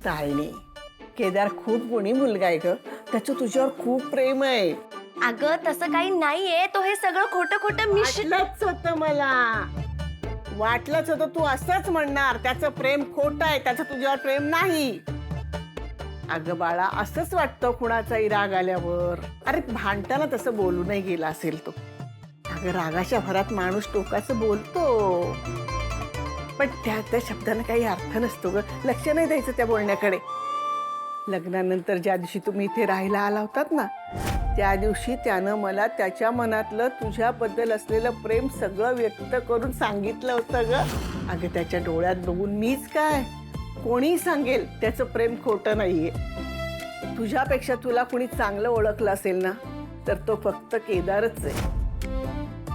काय नाही, केदार खूप गुणी मुलगा आहे ग. त्याचं तुझ्यावर खूप प्रेम आहे. अगं तसं काही नाहीये, तो हे सगळं खोटं खोटं वाटलंच होतं मला, वाटलंच होतं तू असंच म्हणणार. त्याचं प्रेम खोटं आहे, त्याचं तुझ्यावर प्रेम नाही. अगं बाळा, असंच वाटतं कुणाचाही राग आल्यावर. अरे भांडताना तसं बोलू नाही गेला असेल तो. अगं रागाच्या भरात माणूस टोकाचं बोलतो, पण त्या शब्दांना काही अर्थ नसतो ग. लक्ष नाही द्यायचं त्या बोलण्याकडे. लग्नानंतर ज्या दिवशी तुम्ही इथे राहायला आला होतात ना, त्या दिवशी त्यानं मला त्याच्या मनातलं तुझ्याबद्दल असलेलं प्रेम सगळं व्यक्त करून सांगितलं होतं ग. अगं त्याच्या डोळ्यात बघून मीच काय, कोणी सांगेल त्याचं प्रेम खोटं नाहीये. तुझ्यापेक्षा तुला कुणी चांगलं ओळखलं असेल ना, तर तो फक्त केदारच आहे.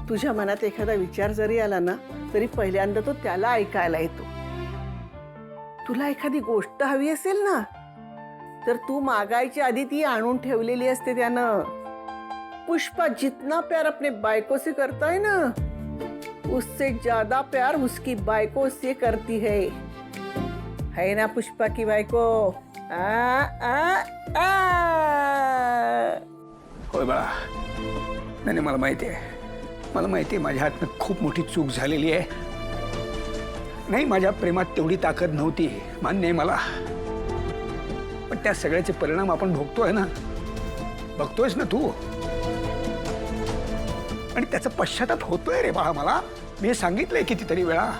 तुझ्या मनात एखादा विचार जरी आला ना, तरी पहिल्यांदा तो त्याला ऐकायला येतो. तुला एखादी गोष्ट हवी असेल ना, तर तू मागायच्या आधी ती आणून ठेवलेली असते त्यानं. पुष्पा जितना प्यार अपने बायको से करता है ना, उससे ज्यादा प्यार उसकी बायको से करती है ना पुष्पा की बायको? आ, आ, आ. होय बाळा, नाही मला माहिती आहे, मला माहिती आहे माझ्या हातनं खूप मोठी चूक झालेली आहे. नाही, माझ्या प्रेमात तेवढी ताकद नव्हती, मान्य आहे मला. पण त्या सगळ्याचे परिणाम आपण भोगतोय ना, बघतोयस ना तू. आणि त्याचा पश्चाताप होतोय रे बाळा मला. मी हे सांगितलंय कितीतरी वेळा.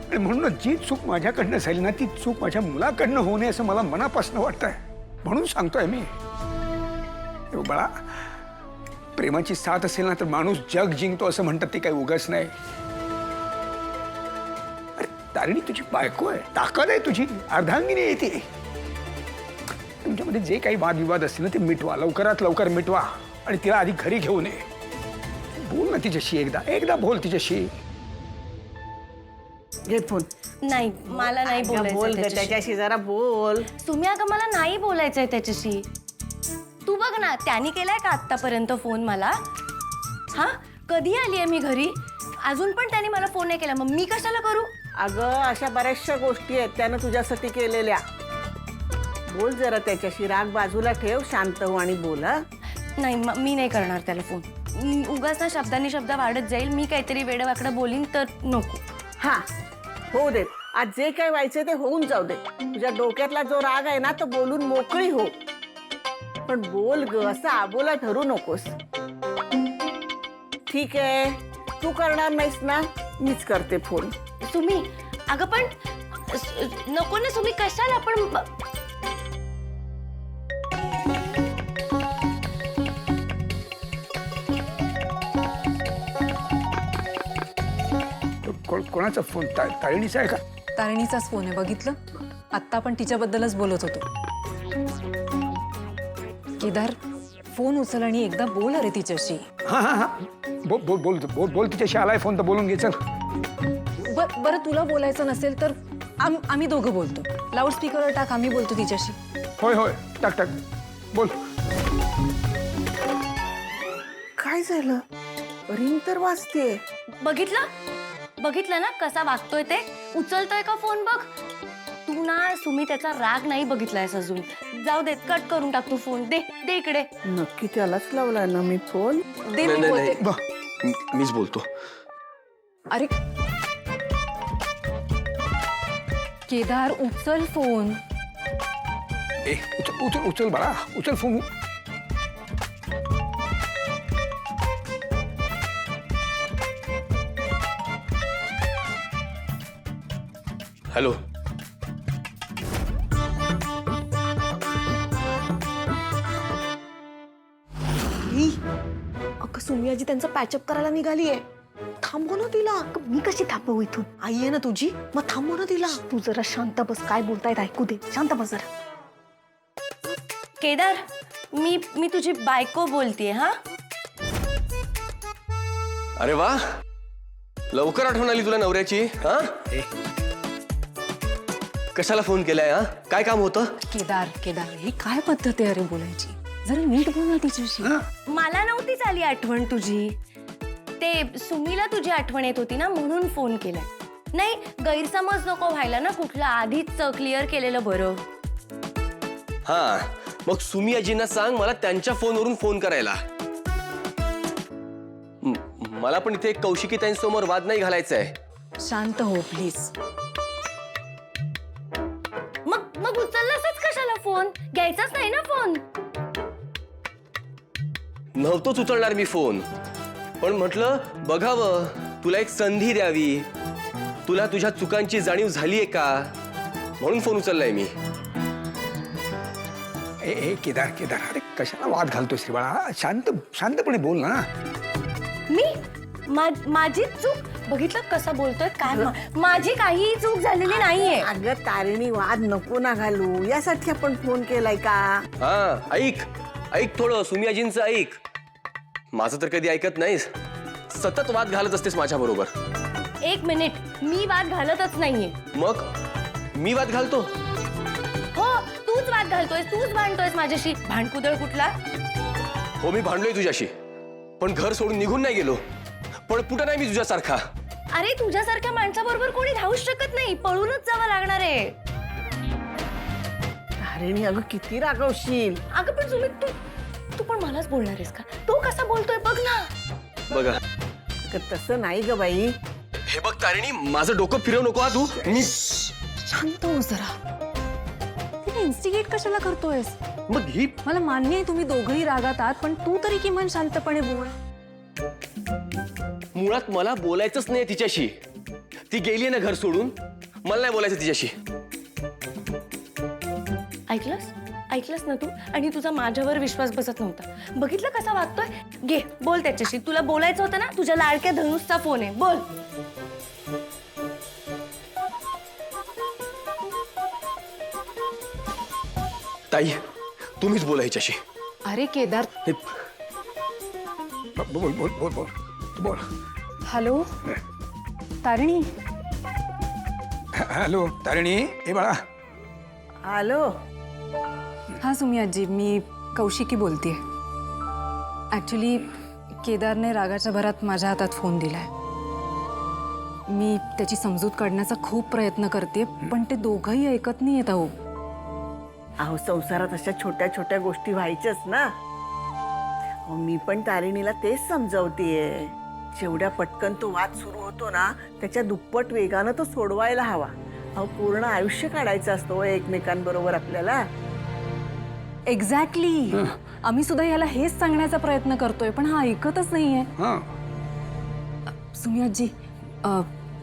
आणि म्हणून जी चूक माझ्याकडनं झाली ना, ती चूक माझ्या मुलाकडनं होऊ नये असं मला मनापासून वाटतंय. म्हणून सांगतोय मी. बाळा, प्रेमाची साथ असेल ना तर माणूस जग जिंकतो असं म्हणतात, ते काही उगाच नाही. अरे तारिणी तुझी बायको आहे, ताकद आहे तुझी, अर्धांगिनी आहे ती. तुमच्यामध्ये जे काही वादविवाद असतील ना ते मिटवा, लवकरात लवकर मिटवा. आणि तिला आधी घरी घेऊन ये. बोल ना तिच्याशी, एकदा बोल तिच्याशी. घे फोन. नाही, मला नाही बोल बोलायचं ग त्याच्याशी. त्याच्याशी जरा बोल. तुम्ही अगं मला नाही बोलायचंय त्याच्याशी. तू बघ ना, त्याने केलाय का आतापर्यंत फोन मला? हा, कधी आली आहे मी घरी? अजून पण त्याने मला फोन नाही केला, मग मी कशाला करू? अगं अशा बऱ्याचशा गोष्टी आहेत त्यानं तुझ्यासाठी केलेल्या. बोल जरा त्याच्याशी, राग बाजूला ठेव, शांत हो आणि बोल. हा नाही, मी नाही करणार त्याला फोन. उगाच ना शब्दांनी शब्द वाढत जाईल. मी काहीतरी वेडवाकडं बोलीन तर नको. हा, होऊ दे. आज जे काय व्हायचं ते होऊन जाऊ दे. तुझ्या डोक्यातला जो राग आहे ना, तो बोलून मोकळी हो. पण बोल ग, असं आबोला धरू नकोस. ठीक आहे, तू करणार नाहीस ना, मीच करते फोन. तुम्ही अगं पण नको ना, तुम्ही कशाला? पण कोणाचा फोन? तारिणीचा आहे का? तारिणीचाच फोन आहे, बघितलं? आत्ता आपण तिच्याबद्दलच बोलत होतो. केदार, फोन उचल आणि एकदा बोल अरे तिच्याशी. हा हा हा, बोल बोल बोल बोल बोल तिच्याशी. आलाय फोन तर बोलून घे. चल. बरं, तुला बोलायचं नसेल तर आम्ही दोघं बोलतो. लाऊडस्पीकरवर टाक, आम्ही बोलतो तिच्याशी. होय होय, टाक टाक, बोल. काय झालं? रिंग तर वाजते. बघितलं ना कसा वागतोय ते? उचलतोय का फोन बघ. तू ना सुमी त्याचा राग नाही बघितलायस अजून. जाऊ दे, कट करून टाक तू फोन. दे इकडे. नक्की त्यालाच लावलाय ना मी फोन? दे, मी बोलते. मीच बोलतो. अरे केदार, उचल फोन. ए, उचल उचल बाळा, उचल फोन. हॅलो. अगं सुमी आजी त्यांचं पॅचअप करायला निघालीये. थांबव ना तिला. मी कशी थांबवू इथून? आई आहे ना तुझी, मग थांबव ना तिला. तू जरा शांत बस, काय बोलतायत ऐकू दे. शांत बस जरा. केदार, मी तुझी बायको बोलतीये. हा, अरे वा, लवकर आठवण आली तुला नवऱ्याची. हा, कशाला फोन केलाय? हा, काय काम होतं? केदार, ही काय पद्धत आहे अरे बोलायची? जरा नीट बोल ना तिच्याशी. मला नव्हतीच आली आठवण तुझी. ते सुमीला तुझी आठवण येत होती ना, म्हणून फोन केलाय. नाही, गैरसमज नको व्हायला ना कुठला. आधीच क्लिअर केलेलं बरं. हा मग सुमी आजींना सांग मला त्यांच्या फोनवरून फोन करायला. मला पण इथे कौशिकीताईंसमोर वाद नाही घालायचा आहे. शांत हो प्लीज. मग उचललासच कशाला फोन? घ्यायचाच नाही ना फोन. नव्हतोच उचलणार मी फोन, पण म्हटलं बघावं, तुला एक संधी द्यावी. तुला तुझ्या चुकांची जाणीव झालीये का म्हणून फोन उचललाय मी. ए केदार केदार, अरे कशाला वाद घालतोय श्री बाळा? शांतपणे बोल ना. माझी चूक बघितलं कसा बोलतोय काय माझी काहीही चूक झालेली नाहीये. अगं तारिणी, वाद नको ना घालू, यासाठी आपण फोन केलाय का? हा ऐक थोडं, सुमी आजींचं ऐक. माझं तर कधी ऐकत नाहीस, सतत वाद घालत असतेस माझ्या बरोबर. एक मिनिट, मी वाद घालतच नाहीये. मग मी वाद घालतो? हो, तूच वाद घालतोयस, तूच भांडतोयस माझ्याशी. भांडकुदळ कुठला? हो मी भांडलोय तुझ्याशी, पण घर सोडून निघून नाही गेलो. पण कुठं नाही मी तुझ्यासारखा. अरे तुझ्यासारख्या माणसाबरोबर कोणी राहूच शकत नाही, पळूनच जावं लागणार आहे. तारिणी अगं किती रागवशील. अगं पण तुम्ही तू पण मलाच बोलणार आहेस का? तो कसा बोलतोय बघ ना. बघा अगं तसं नाही ग बाई. हे बघ तारिणी, माझं डोकं फिरवू नको हा तू. मी शांत हो जरा. तिला इन्स्टिगेट कशाला करतोयस? मग ही मला मान्य आहे तुम्ही दोघंही रागात आहात, पण तू तरी किमान शांतपणे बोल. मुळात मला बोलायचंच नाही तिच्याशी. ती गेली ना घर सोडून, मला नाही बोलायचं तिच्याशी. ऐकलंस ना तू? आणि तुझा माझ्यावर विश्वास बसत नव्हता. बघितलं कसा वागतोय? घे बोल त्याच्याशी. तुला बोलायचं होतं ना, तुझ्या लाडक्या धनुषचा फोन आहे, बोल. ताई तुम्हीच बोला हिच्याशी. अरे केदार. बोल बोल बोल बोल बोल. हॅलो तारिणी. हॅलो तारिणी, ए बाळा. हॅलो. हा सुमी आजी, मी कौशिकी बोलतेय. ॲक्च्युली केदारने रागाच्या भरात माझ्या हातात फोन दिलाय. मी त्याची समजूत काढण्याचा खूप प्रयत्न करते, पण ते दोघंही ऐकत नाही येत. अहो संसारात अशा छोट्या छोट्या गोष्टी व्हायच्याच ना. अहो मी पण तारिणीला तेच समजावतीये. जेवढ्या पटकन तो वाद सुरू होतो ना, त्याच्या दुप्पट वेगानं तो सोडवायला हवा. अहो पूर्ण आयुष्य काढायचं असतो एकमेकांबरोबर आपल्याला. एक्झॅक्टली. आम्ही सुद्धा याला हेच सांगण्याचा प्रयत्न करतोय, पण हा ऐकतच नाहीये. सुमी आजी,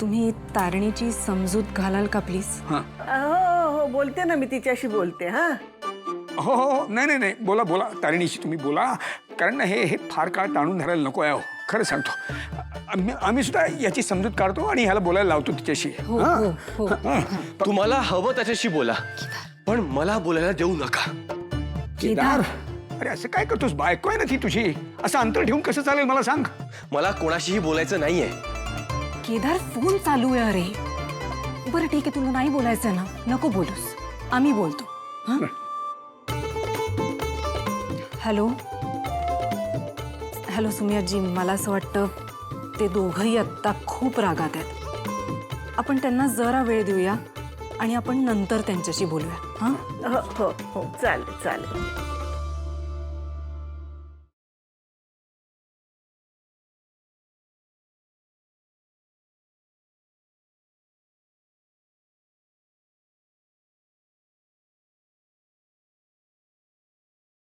तुम्ही तारिणीची समजूत घालाल का प्लीज? हो हो बोलते ना, मी तिच्याशी बोलते. हा हो हो, नाही बोला बोला तारिणीशी तुम्ही बोला. कारण हे फार काळ ताणून धरायला नको आहे. खरं सांगतो, आम्ही सुद्धा याची समजूत काढतो आणि ह्याला बोलायला लावतो तिच्याशी. तुम्हाला हवं त्याच्याशी बोला, पण मला बोलायला देऊ नका. केदार, अरे असं काय करतोस? बायको आहे ना ती तुझी. असं अंतर ठेवून कसं चालेल मला सांग. मला कोणाशीही बोलायचं नाहीये. केदार फोन चालू आहे. अरे बरं ठीक आहे, तुला नाही बोलायचं ना, नको बोलूस, आम्ही बोलतो. हॅलो हॅलो सुमी आजी, मला असं वाटतं ते दोघंही आत्ता खूप रागात आहेत. आपण त्यांना जरा वेळ देऊया आणि आपण नंतर त्यांच्याशी बोलूया. हां हो हो हो चालेल चालेल.